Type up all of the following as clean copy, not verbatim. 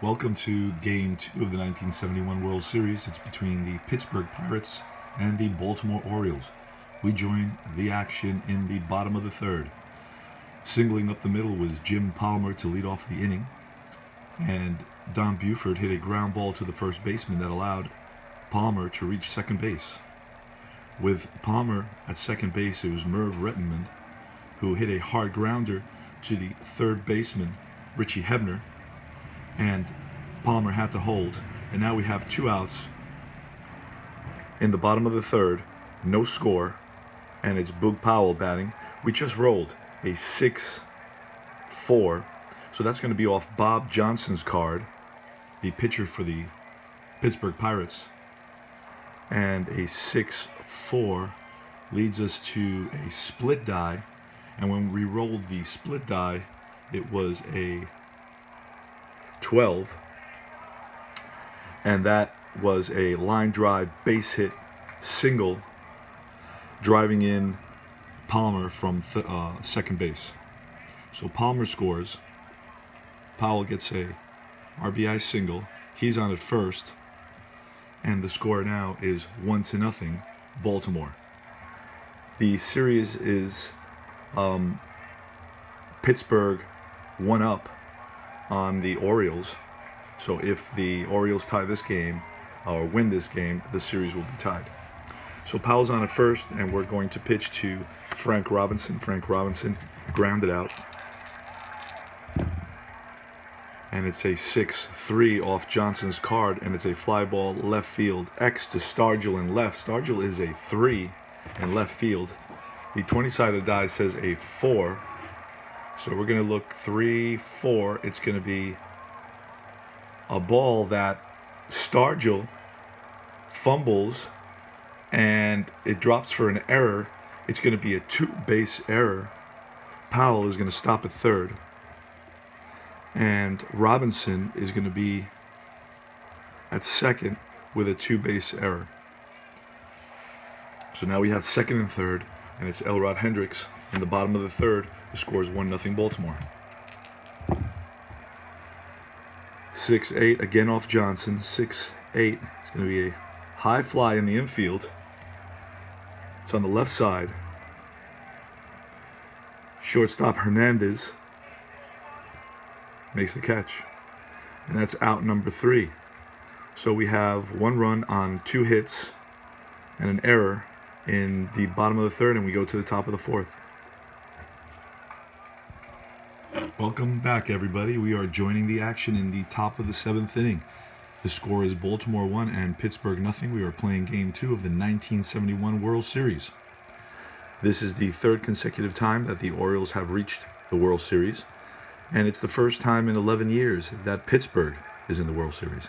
Welcome to Game 2 of the 1971 World Series. It's between the Pittsburgh Pirates and the Baltimore Orioles. We join the action in the bottom of the third. Singling up the middle was Jim Palmer to lead off the inning, and Don Buford hit a ground ball to the first baseman that allowed Palmer to reach second base. With Palmer at second base, it was Merv Rettenmund who hit a hard grounder to the third baseman, Richie Hebner, and Palmer had to hold. And now we have two outs in the bottom of the third, no score, and it's Boog Powell batting. We just rolled a 6-4, so that's going to be off Bob Johnson's card, the pitcher for the Pittsburgh Pirates, and a 6-4 leads us to a split die. And when we rolled the split die, it was a 12, and that was a line drive base hit single, driving in Palmer from second base. So Palmer scores. Powell gets a RBI single. He's on at first, and the score now is 1-0 Baltimore. The series is Pittsburgh 1 up on the Orioles. So if the Orioles tie this game or win this game, the series will be tied. So Powell's on at first, and we're going to pitch to Frank Robinson. Frank Robinson grounded out, and it's a 6-3 off Johnson's card, and it's a fly ball left field. X to Stargell in left. Stargell is a 3 in left field. The 20-sided die says a 4. So we're going to look 3-4. It's going to be a ball that Stargell fumbles, and it drops for an error. It's going to be a 2-base error. Powell is going to stop at third, and Robinson is going to be at second with a 2-base error. So now we have second and third, and it's Elrod Hendricks in the bottom of the third. The score is 1-0 Baltimore. 6-8 again off Johnson. 6-8. It's going to be a high fly in the infield. It's on the left side. Shortstop Hernandez makes the catch, and that's out number 3. So we have 1 run on 2 hits and an error in the bottom of the third, and we go to the top of the fourth. Welcome back, everybody. We are joining the action in the top of the 7th inning. The score is Baltimore 1 and Pittsburgh 0. We are playing Game 2 of the 1971 World Series. This is the 3rd consecutive time that the Orioles have reached the World Series, and it's the first time in 11 years that Pittsburgh is in the World Series.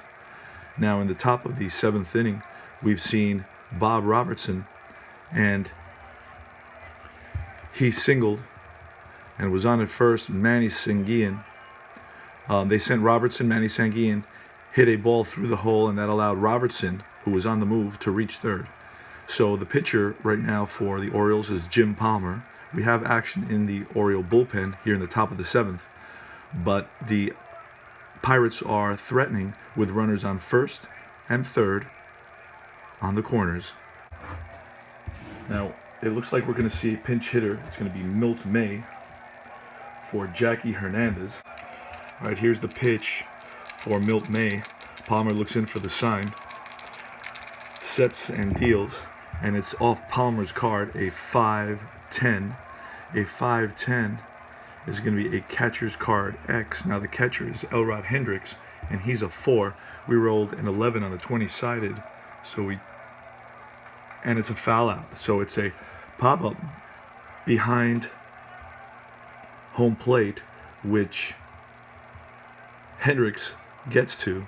Now, in the top of the 7th inning, we've seen Bob Robertson, and he singled and was on at first. Manny Sanguillen. They sent Robertson. Manny Sanguillen hit a ball through the hole, and that allowed Robertson, who was on the move, to reach third. So the pitcher right now for the Orioles is Jim Palmer. We have action in the Oriole bullpen here in the top of the 7th, but the Pirates are threatening with runners on first and third on the corners. Now, it looks like we're going to see a pinch hitter. It's going to be Milt May for Jackie Hernandez. All right, here's the pitch for Milt May. Palmer looks in for the sign, sets and deals, and it's off Palmer's card, a 5-10. A 5-10 is going to be a catcher's card, X. Now the catcher is Elrod Hendricks, and he's a 4. We rolled an 11 on the 20-sided, and it's a foul out. So it's a pop-up behind home plate, which Hendricks gets to,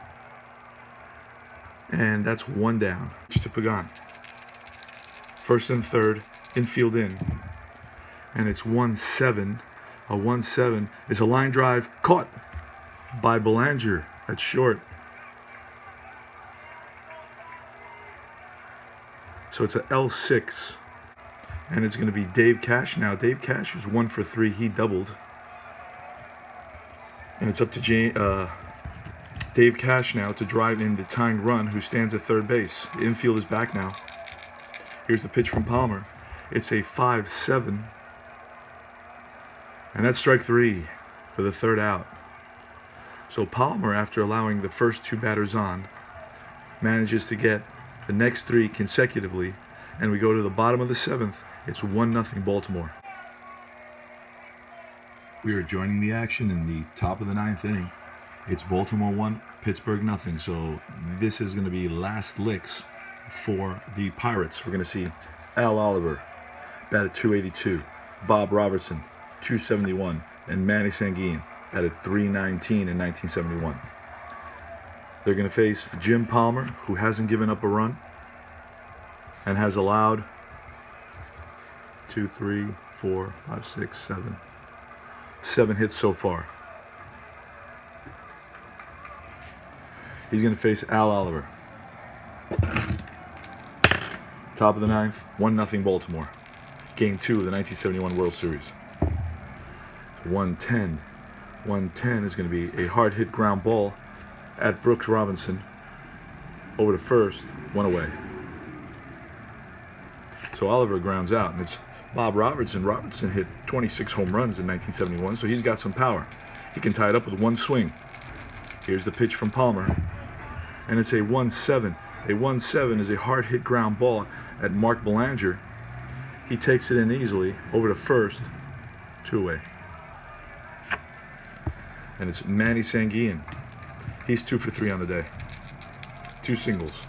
and that's 1 down. To Pagan. First and third, infield in, and it's 1-7. A 1-7 is a line drive caught by Belanger at short. So it's a L6, and it's going to be Dave Cash now. Dave Cash is 1 for 3. He doubled. And it's up to Dave Cash now to drive in the tying run, who stands at third base. The infield is back now. Here's the pitch from Palmer. It's a 5-7. And that's strike 3 for the third out. So Palmer, after allowing the first 2 batters on, manages to get the next 3 consecutively. And we go to the bottom of the 7th. It's 1-0 Baltimore. We are joining the action in the top of the 9th inning. It's Baltimore 1, Pittsburgh 0. So this is going to be last licks for the Pirates. We're going to see Al Oliver batted .282, Bob Robertson .271, and Manny Sanguine batted .319 in 1971. They're going to face Jim Palmer, who hasn't given up a run and has allowed 7 hits so far. He's going to face Al Oliver. Top of the 9th, 1-0 Baltimore. Game 2 of the 1971 World Series. 1-10. 1-10 is going to be a hard hit ground ball at Brooks Robinson over to first, 1 away. So Oliver grounds out, and it's Bob Robertson. Robertson hit 26 home runs in 1971, so he's got some power. He can tie it up with 1 swing. Here's the pitch from Palmer, and it's a 1-7. A 1-7 is a hard hit ground ball at Mark Belanger. He takes it in easily over to first, 2 away. And it's Manny Sanguine. He's 2 for 3 on the day. 2 singles.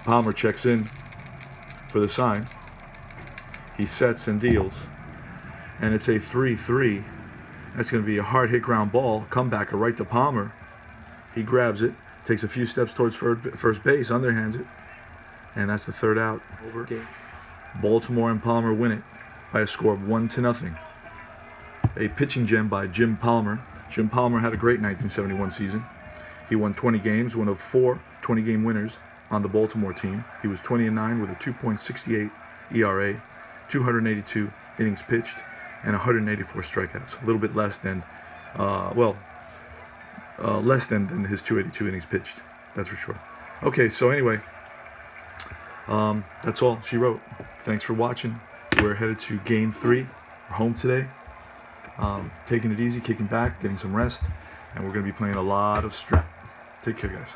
Palmer checks in for the sign. He sets and deals. And it's a 3-3. That's going to be a hard hit ground ball. Comebacker right to Palmer. He grabs it, takes a few steps towards first base, underhands it. And that's the third out. Over. Baltimore and Palmer win it by a score of 1-0. A pitching gem by Jim Palmer. Jim Palmer had a great 1971 season. He won 20 games, one of 4 20-game winners on the Baltimore team. He was 20-9 with a 2.68 ERA, 282 innings pitched, and 184 strikeouts. A little bit less than, less than his 282 innings pitched. That's for sure. Okay, so anyway, that's all she wrote. Thanks for watching. We're headed to Game 3. We're home today. Taking it easy, kicking back, getting some rest, and we're going to be playing a lot of Strat. Take care, guys.